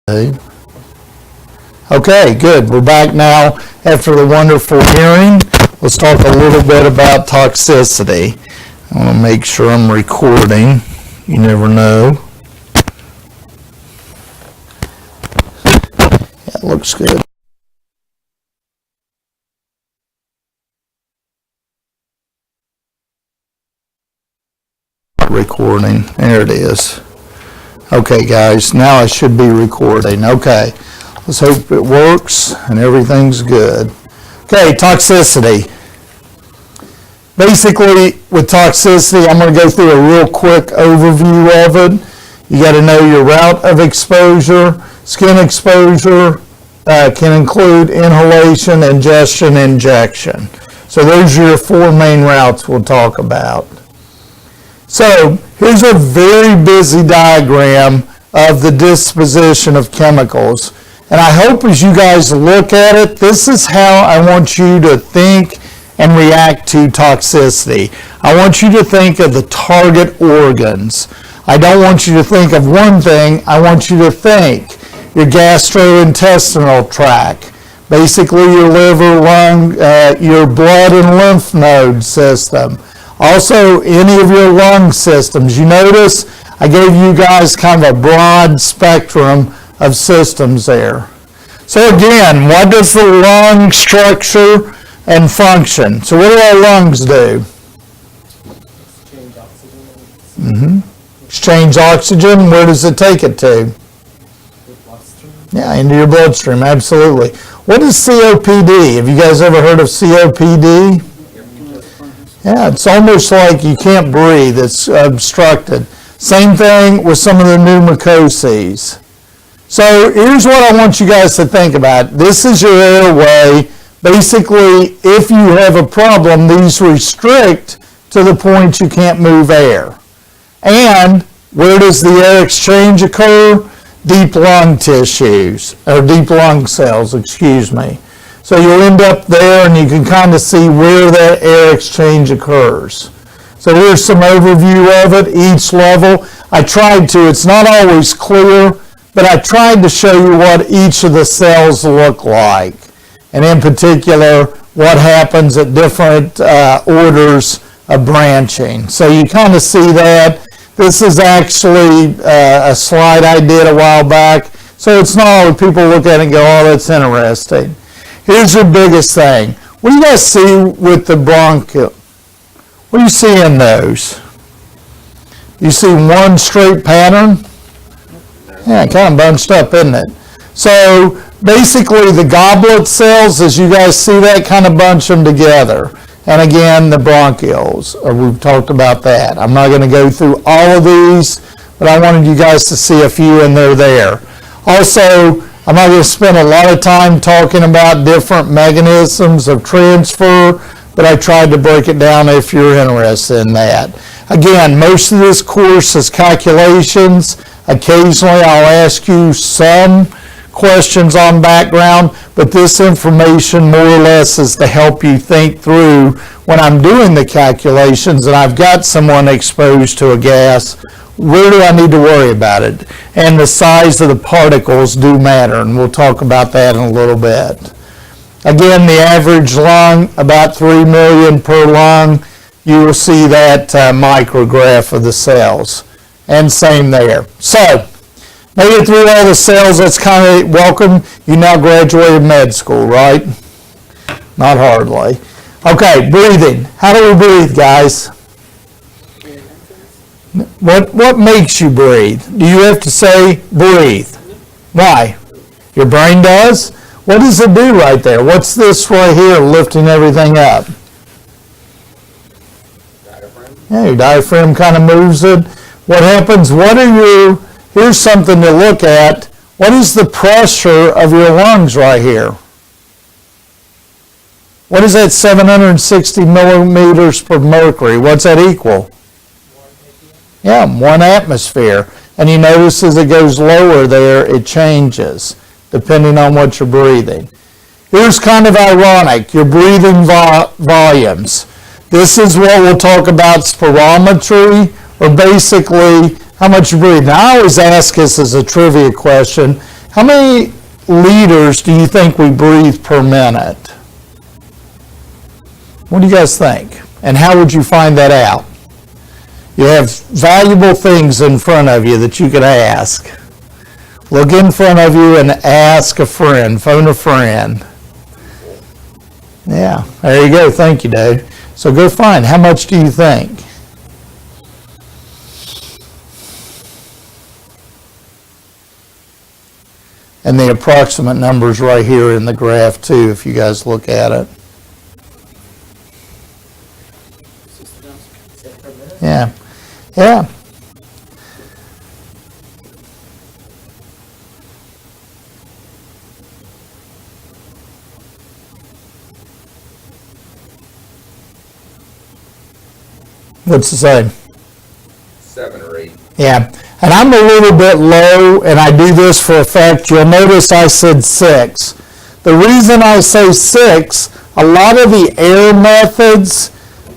Okay, good. We're back now after the wonderful hearing. Let's talk a little bit about toxicity. I want to make sure I'm recording. You never know. That looks good. Recording. There it is. Okay, guys, now I should be recording. Okay, let's hope it works and everything's good. Okay, toxicity. Basically, with toxicity, I'm going to go through a real quick overview of it. You got to know your route of exposure. Skin exposure can include inhalation, ingestion, injection. So those are your four main routes we'll talk about. So here's a very busy diagram of the disposition of chemicals. And I hope as you guys look at it, this is how I want you to think and react to toxicity. I want you to think of the target organs. I don't want you to think of one thing. I want you to think your gastrointestinal tract, basically your liver, lung, your blood and lymph node system. Also, any of your lung systems. You notice I gave you guys kind of a broad spectrum of systems there. So again, what does the lung structure and function? So what do our lungs do? Exchange oxygen. Exchange oxygen. Where does it take it to? The bloodstream. Yeah, into your bloodstream, absolutely. What is COPD? Have you guys ever heard of COPD? Yeah, it's almost like you can't breathe. It's obstructed. Same thing with some of the pneumococces. So here's what I want you guys to think about. This is your airway. Basically, if you have a problem, these restrict to the point you can't move air. And where does the air exchange occur? Deep lung tissues, or deep lung cells, excuse me. So you'll end up there and you can kind of see where that air exchange occurs. So here's some overview of it, each level. I tried to, it's not always clear, but I tried to show you what each of the cells look like. And in particular, what happens at different orders of branching. So you kind of see that. This is actually a slide I did a while back. So it's not all people look at it and go, oh, that's interesting. Here's your biggest thing. What do you guys see with the bronchial? What do you see in those? You see one straight pattern? Yeah, kind of bunched up, isn't it? So basically the goblet cells, as you guys see that, kind of bunch them together. And again, the bronchioles, we've talked about that. I'm not going to go through all of these, but I wanted you guys to see a few and they're there. Also, I'm not going to spend a lot of time talking about different mechanisms of transfer, but I tried to break it down if you're interested in that. Again, most of this course is calculations. Occasionally I'll ask you some questions on background, but this information more or less is to help you think through when I'm doing the calculations and I've got someone exposed to a gas, where do I need to worry about it? And the size of the particles do matter, and we'll talk about that in a little bit. Again, the average lung, about 3 million per lung. You will see that micrograph of the cells. And same there. So, made it through all the cells. That's kind of welcome. You now graduated med school, right? Not hardly. Okay, breathing. How do we breathe, guys? What makes you breathe? Do you have to say breathe? Why? Your brain does? What does it do right there? What's this right here lifting everything up? Diaphragm. Yeah, your diaphragm kind of moves it. What happens? Here's something to look at. What is the pressure of your lungs right here? What is that 760 millimeters per mercury? What's that equal? Yeah, 1 atmosphere. And you notice as it goes lower there, it changes depending on what you're breathing. Here's kind of ironic, your breathing volumes. This is what we'll talk about spirometry, or basically how much you breathe. Now I always ask this as a trivia question, How many liters do you think we breathe per minute? What do you guys think? And how would you find that out? You have valuable things in front of you that you could ask. Look in front of you and ask a friend, phone a friend. Yeah, there you go. Thank you, Dave. So go find, how much do you think? And the approximate numbers right here in the graph too, if you guys look at it. Per minute? Yeah, yeah. What's it say? 7 or 8. Yeah, and I'm a little bit low, and I do this for effect. You'll notice I said 6. The reason I say 6, a lot of the air methods,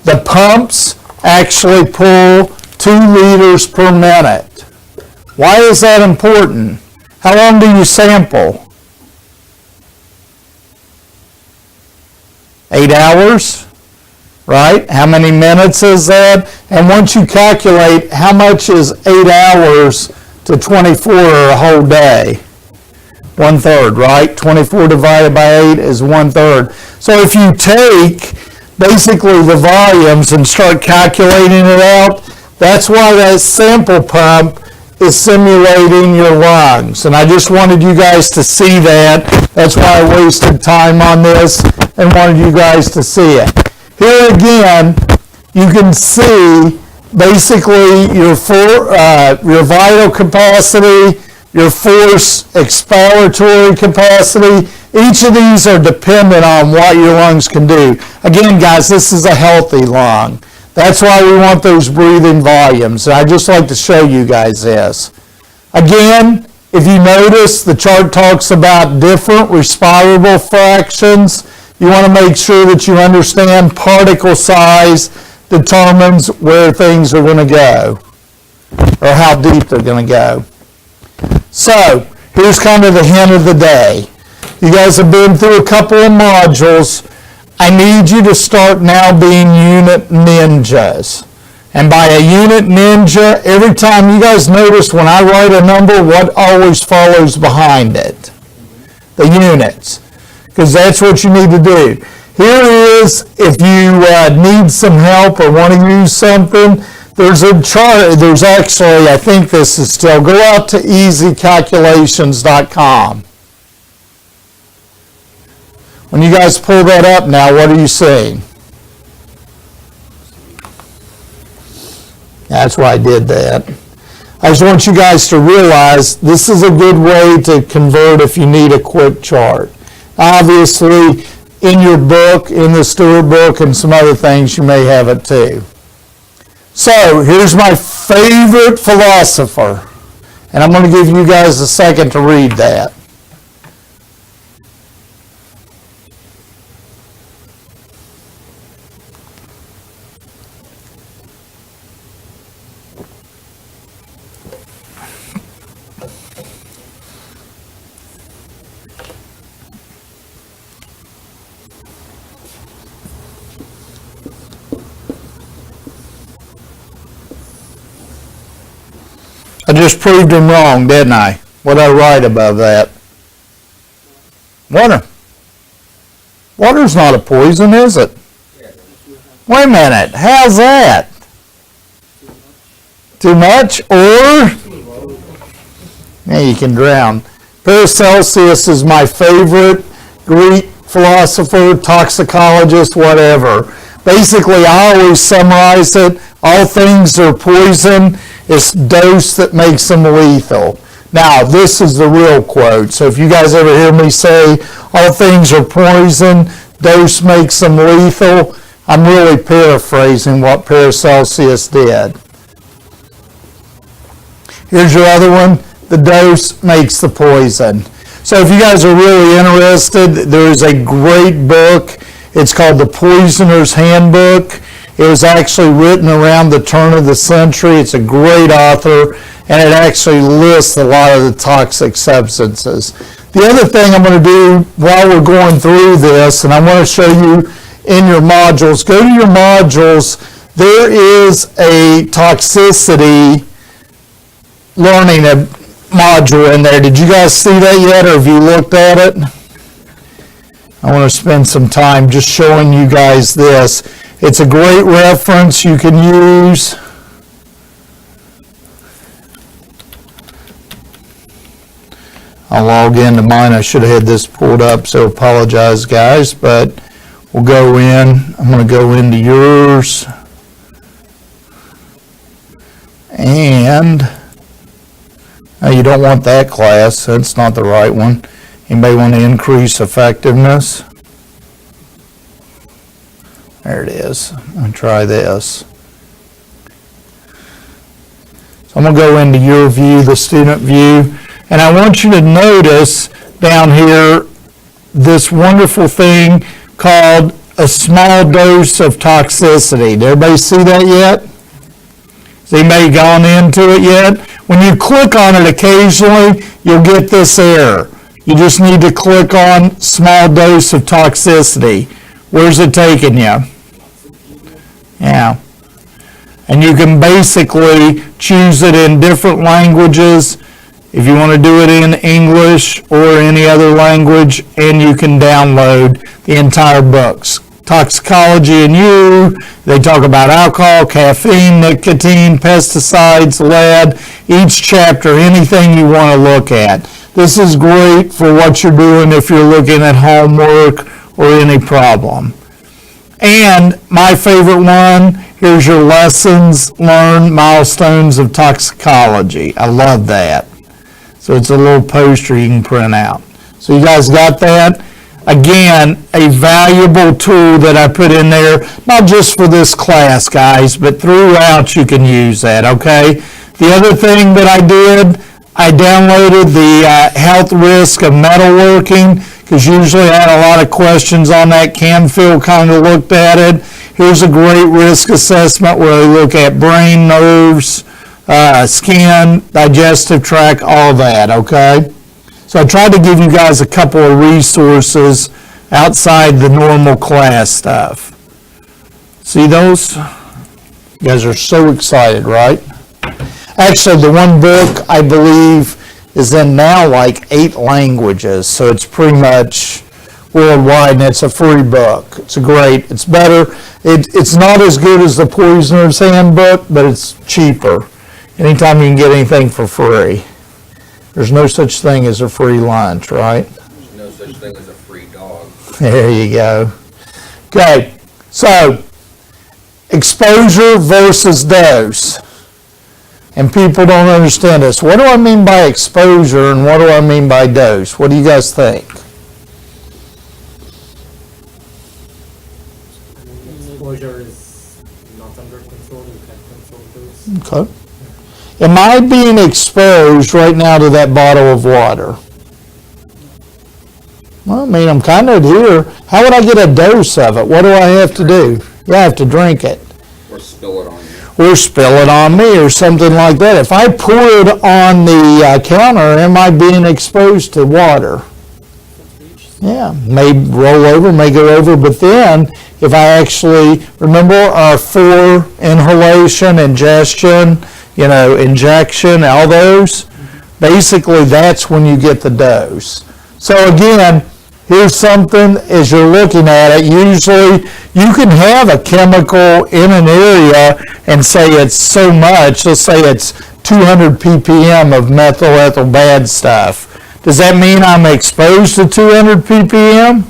the pumps actually pull 2 liters per minute. Why is that important? How long do you sample? 8 hours? Right? How many minutes is that? And once you calculate how much is 8 hours to 24 or a whole day? 1/3, right? 24 divided by 8 is 1/3. So if you take basically the volumes and start calculating it out, that's why that sample pump is simulating your lungs. And I just wanted you guys to see that. That's why I wasted time on this and wanted you guys to see it. Here again, you can see basically your vital capacity, your force expiratory capacity. Each of these are dependent on what your lungs can do. Again, guys, this is a healthy lung. That's why we want those breathing volumes. And I'd just like to show you guys this. Again, if you notice, the chart talks about different respirable fractions. You want to make sure that you understand particle size determines where things are going to go or how deep they're going to go. So, here's kind of the hint of the day. You guys have been through a couple of modules. I need you to start now being unit ninjas. And by a unit ninja, every time you guys notice when I write a number, what always follows behind it? The units. Because that's what you need to do. Here is, if you need some help or want to use something, there's a chart. There's actually, I think this is still, go out to easycalculations.com. When you guys pull that up now, what are you seeing? That's why I did that. I just want you guys to realize this is a good way to convert if you need a quick chart. Obviously, in your book, in the Stewart book, and some other things, you may have it too. So, here's my favorite philosopher. And I'm going to give you guys a second to read that. I just proved him wrong, didn't I? What did I write above that? Water. Water's not a poison, is it? Wait a minute. How's that? Too much? Or? Yeah, you can drown. Paracelsus is my favorite Greek philosopher, toxicologist, whatever. Basically, I always summarize it. All things are poison. It's dose that makes them lethal. Now, this is the real quote. So if you guys ever hear me say, all things are poison, dose makes them lethal, I'm really paraphrasing what Paracelsus did. Here's your other one. The dose makes the poison. So if you guys are really interested, there is a great book. It's called The Poisoner's Handbook. It was actually written around the turn of the century. It's a great author, and it actually lists a lot of the toxic substances. The other thing I'm going to do while we're going through this, and I want to show you in your modules, go to your modules. There is a toxicity learning module in there. Did you guys see that yet, or have you looked at it? I want to spend some time just showing you guys this. It's a great reference you can use. I'll log into mine. I should have had this pulled up, so apologize, guys, but we'll go in. I'm going to go into yours. And you don't want that class. That's not the right one. Anybody want to increase effectiveness? There it is. I'm going to try this. So I'm going to go into your view, the student view, and I want you to notice down here this wonderful thing called a small dose of toxicity. Did everybody see that yet? Has anybody gone into it yet? When you click on it occasionally, you'll get this error. You just need to click on small dose of toxicity. Where's it taking you? Yeah. And you can basically choose it in different languages if you want to do it in English or any other language, and you can download the entire books. Toxicology and You, they talk about alcohol, caffeine, nicotine, pesticides, lead, each chapter, anything you want to look at. This is great for what you're doing if you're looking at homework or any problem. And my favorite one, here's your lessons learned, milestones of toxicology. I love that. So it's a little poster you can print out. So you guys got that? Again, a valuable tool that I put in there, not just for this class, guys, but throughout you can use that, okay? The other thing that I did, I downloaded the health risk of metalworking, because usually I had a lot of questions on that. Canfield kind of looked at it. Here's a great risk assessment where they look at brain, nerves, skin, digestive tract, all that, okay? So I tried to give you guys a couple of resources outside the normal class stuff. See those? You guys are so excited, right? Actually, the one book, I believe, is in now like 8 languages, so it's pretty much worldwide, and it's a free book. It's great. It's better. It's not as good as the Poisoner's Handbook, but it's cheaper. Anytime you can get anything for free. There's no such thing as a free lunch, right? There's no such thing as a free dog. There you go. Okay, so exposure versus dose. And people don't understand this. What do I mean by exposure and what do I mean by dose? What do you guys think? Exposure is not under control. You can't control those. Okay. Am I being exposed right now to that bottle of water? Well, I mean, I'm kind of here. How would I get a dose of it? What do I have to do? Yeah, I have to drink it. Or spill it on you. Or spill it on me or something like that. If I pour it on the counter, am I being exposed to water? Yeah, may roll over, may go over, but then if I actually, remember our 4 inhalation, ingestion, injection, all those, basically that's when you get the dose. So again, here's something as you're looking at it, usually you can have a chemical in an area and say it's so much, let's say it's 200 ppm of methyl ethyl bad stuff. Does that mean I'm exposed to 200 ppm?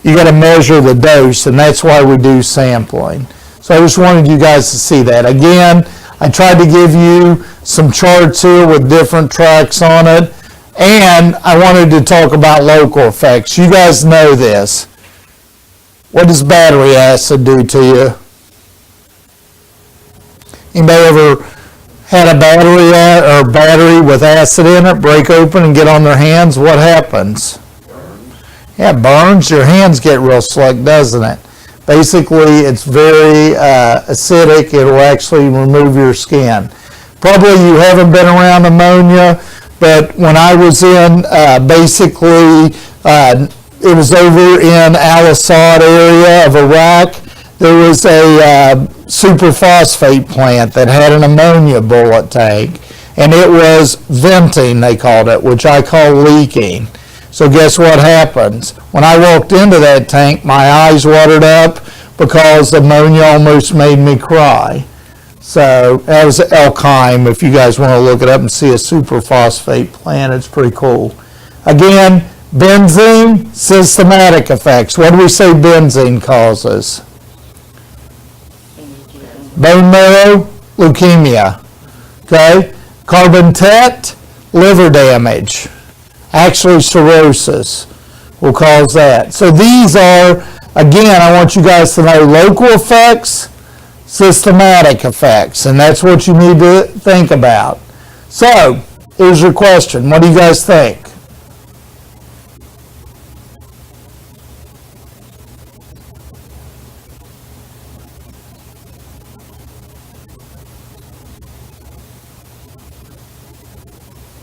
You got to measure the dose, and that's why we do sampling. So I just wanted you guys to see that. Again, I tried to give you some charts here with different tracks on it, and I wanted to talk about local effects. You guys know this. What does battery acid do to you? Anybody ever had a battery with acid in it, break open and get on their hands? What happens? Yeah, it burns. Your hands get real slick, doesn't it? Basically, it's very acidic. It will actually remove your skin. Probably you haven't been around ammonia, but when I was in, it was over in Al-Assad area of Iraq. There was a superphosphate plant that had an ammonia bullet tank, and it was venting, they called it, which I call leaking. So guess what happens? When I walked into that tank, my eyes watered up because ammonia almost made me cry. So that was Elkheim. If you guys want to look it up and see a superphosphate plant, it's pretty cool. Again, benzene, systematic effects. What do we say benzene causes? Bone marrow, leukemia. Okay? Carbon-tet, liver damage. Actually, cirrhosis will cause that. So these are, again, I want you guys to know local effects, systematic effects, and that's what you need to think about. So, here's your question. What do you guys think?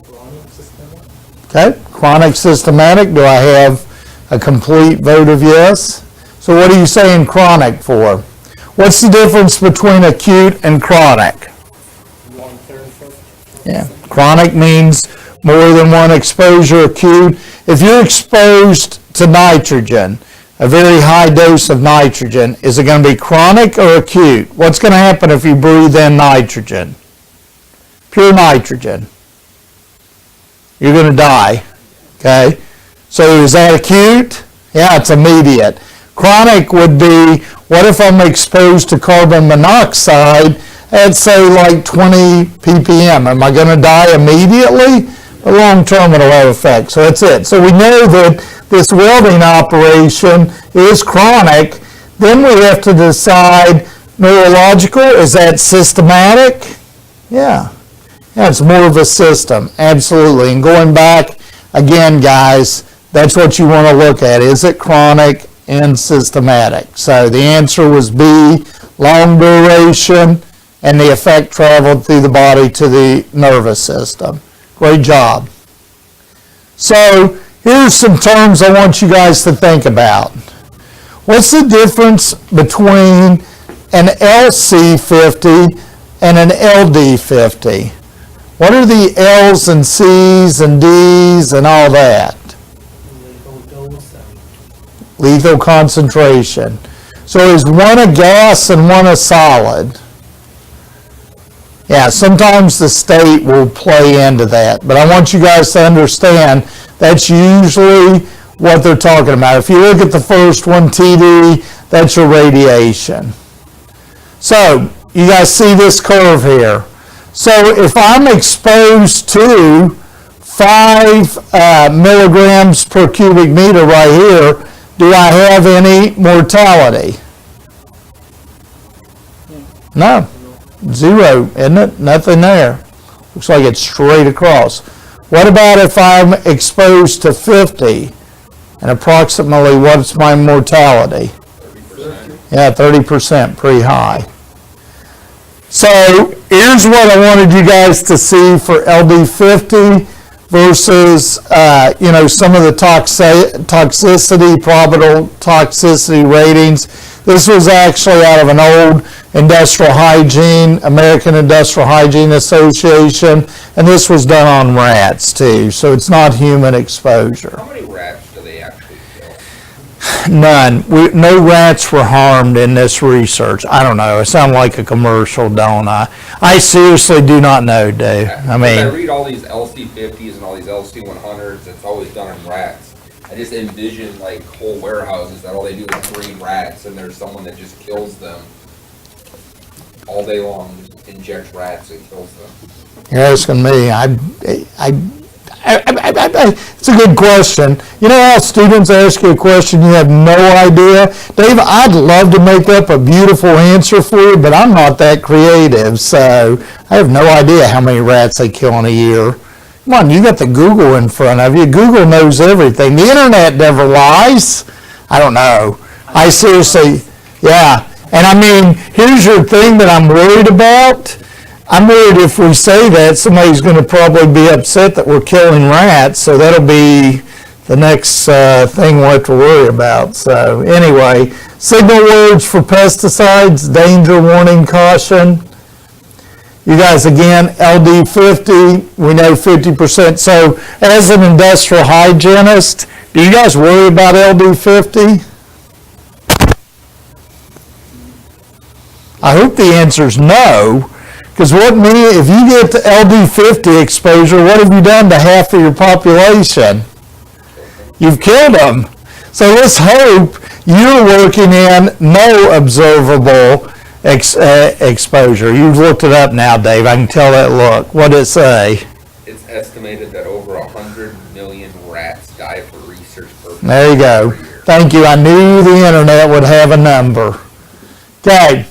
Chronic systemic? Okay, chronic systematic, do I have a complete vote of yes? So what are you saying chronic for? What's the difference between acute and chronic? Long-term effect? Yeah, chronic means more than one exposure. Acute, if you're exposed to nitrogen, a very high dose of nitrogen, is it going to be chronic or acute? What's going to happen if you breathe in nitrogen? Pure nitrogen. You're going to die, okay? So is that acute? Yeah, it's immediate. Chronic would be, what if I'm exposed to carbon monoxide at, say, like 20 ppm? Am I going to die immediately? Or long term it'll have effect. So that's it. So we know that this welding operation is chronic. Then we have to decide neurological, is that systematic? Yeah. Yeah, it's more of a system, absolutely. And going back, again, guys, that's what you want to look at. Is it chronic and systematic? So the answer was B, long duration, and the effect traveled through the body to the nervous system. Great job. So here's some terms I want you guys to think about. What's the difference between an LC50 and an LD50? What are the L's and C's and D's and all that? Lethal dose and Lethal concentration. So is one a gas and one a solid? Yeah, sometimes the state will play into that, but I want you guys to understand that's usually what they're talking about. If you look at the first one, TD, that's your radiation. So you guys see this curve here. So if I'm exposed to 5 milligrams per cubic meter right here, do I have any mortality? No. 0, isn't it? Nothing there. Looks like it's straight across. What about if I'm exposed to 50? And approximately what's my mortality? 30%. Yeah, 30%, pretty high. So here's what I wanted you guys to see for LD50 versus, some of the toxicity, probable toxicity ratings. This was actually out of an old industrial hygiene, American Industrial Hygiene Association, and this was done on rats too, so it's not human exposure. How many rats do they actually kill? None. No rats were harmed in this research. I don't know. I sound like a commercial, don't I? I seriously do not know, Dave. I I mean, read all these LC50s and all these LC100s, it's always done in rats. I just envision like whole warehouses that all they do is breed rats and there's someone that just kills them all day long, just injects rats and kills them. you're asking me. It's a good question. You know how students ask you a question you have no idea? Dave, I'd love to make up a beautiful answer for you, but I'm not that creative, so I have no idea how many rats they kill in a year. Come on, you got the Google in front of you. Google knows everything. The internet never lies. I don't know. I seriously, Yeah, and I mean, here's your thing that I'm worried about. I'm worried if we say that, somebody's gonna probably be upset that we're killing rats, so that'll be the next thing we'll have to worry about. So anyway, signal words for pesticides: danger, warning, caution. You guys, again, LD50, we know 50%. So as an industrial hygienist, do you guys worry about LD50? I hope the answer is no, because if you get to LD50 exposure, what have you done to half of your population? You've killed them. So let's hope you're working in no observable exposure. You've looked it up now, Dave. I can tell that look. What did it say? It's estimated that over 100 million rats die for research purposes. There you go. every year. Thank you. I knew the internet would have a number. Okay.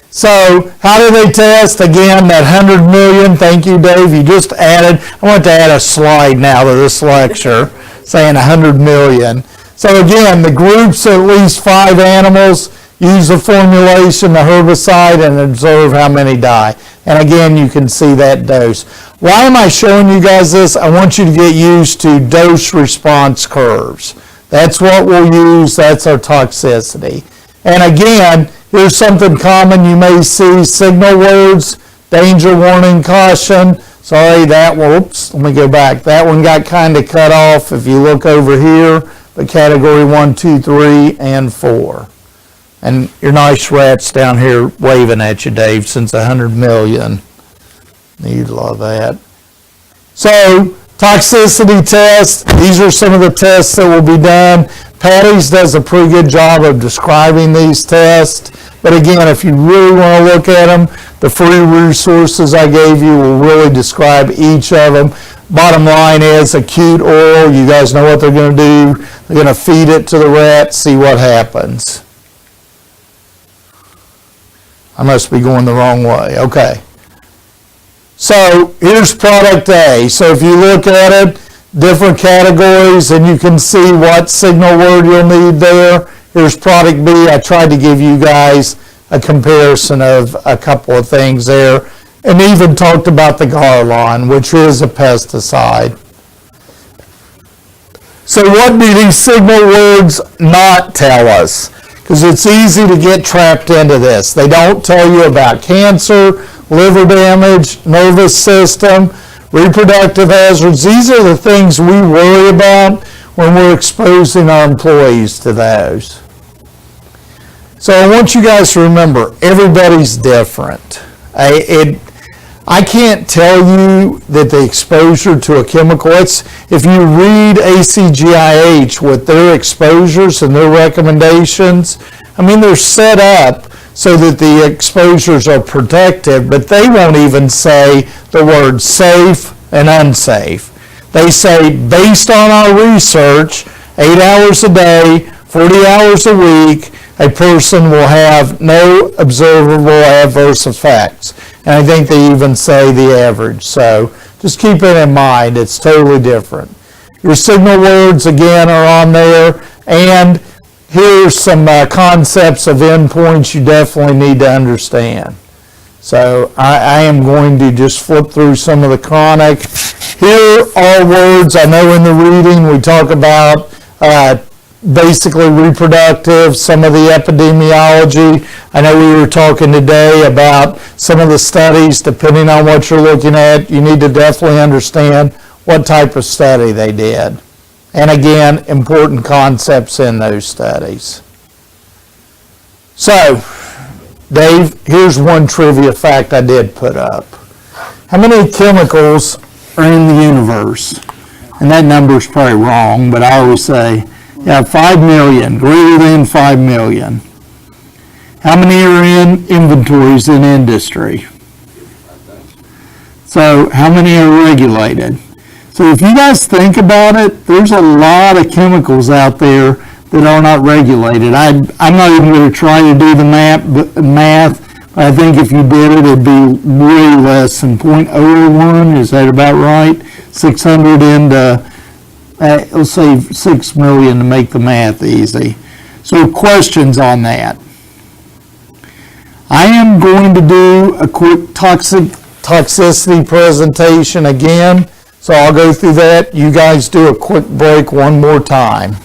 So how do they test? Again, that 100 million. Thank you, Dave. You just added. I want to add a slide now to this lecture saying 100 million. So again, the group's at least 5 animals. Use the formulation, the herbicide, and observe how many die. And again, you can see that dose. Why am I showing you guys this? I want you to get used to dose response curves. That's what we'll use. That's our toxicity. And again, here's something common you may see: signal words, danger, warning, caution. Sorry, whoops, let me go back. That one got kind of cut off if you look over here, but category 1, 2, 3, and 4. And your nice rats down here waving at you, Dave, since 100 million. You'd love that. So, toxicity tests. These are some of the tests that will be done. Patty's does a pretty good job of describing these tests. But again, if you really want to look at them, the free resources I gave you will really describe each of them. Bottom line is acute oral. You guys know what they're going to do. They're going to feed it to the rat, see what happens. I must be going the wrong way. Okay. So here's product A. So if you look at it, different categories, and you can see what signal word you'll need there. Here's product B. I tried to give you guys a comparison of a couple of things there, and even talked about the Garlon, which is a pesticide. So what do these signal words not tell us? Because it's easy to get trapped into this. They don't tell you about cancer, liver damage, nervous system, reproductive hazards. These are the things we worry about when we're exposing our employees to those. So I want you guys to remember, everybody's different. I can't tell you that the exposure to a chemical, if you read ACGIH with their exposures and their recommendations, I mean, they're set up so that the exposures are protective, but they won't even say the words safe and unsafe. They say, based on our research, 8 hours a day, 40 hours a week, a person will have no observable adverse effects. And I think they even say the average. So just keep it in mind. It's totally different. Your signal words, again, are on there. And here's some concepts of endpoints you definitely need to understand. So I am going to just flip through some of the chronic. Here are words. I know in the reading we talk about basically reproductive, some of the epidemiology. I know we were talking today about some of the studies. Depending on what you're looking at, you need to definitely understand what type of study they did. And again, important concepts in those studies. So, Dave, here's one trivia fact I did put up. How many chemicals are in the universe? And that number's probably wrong, but I always say, yeah, 5 million, greater than 5 million. How many are in inventories in industry? So how many are regulated? So if you guys think about it, there's a lot of chemicals out there that are not regulated. I'm not even going to try to do the math, but I think if you did it, it'd be way less than 0.01. Is that about right? 600 into, let's say 6 million to make the math easy. So questions on that? I am going to do a quick toxicity presentation again, so I'll go through that. You guys do a quick break one more time.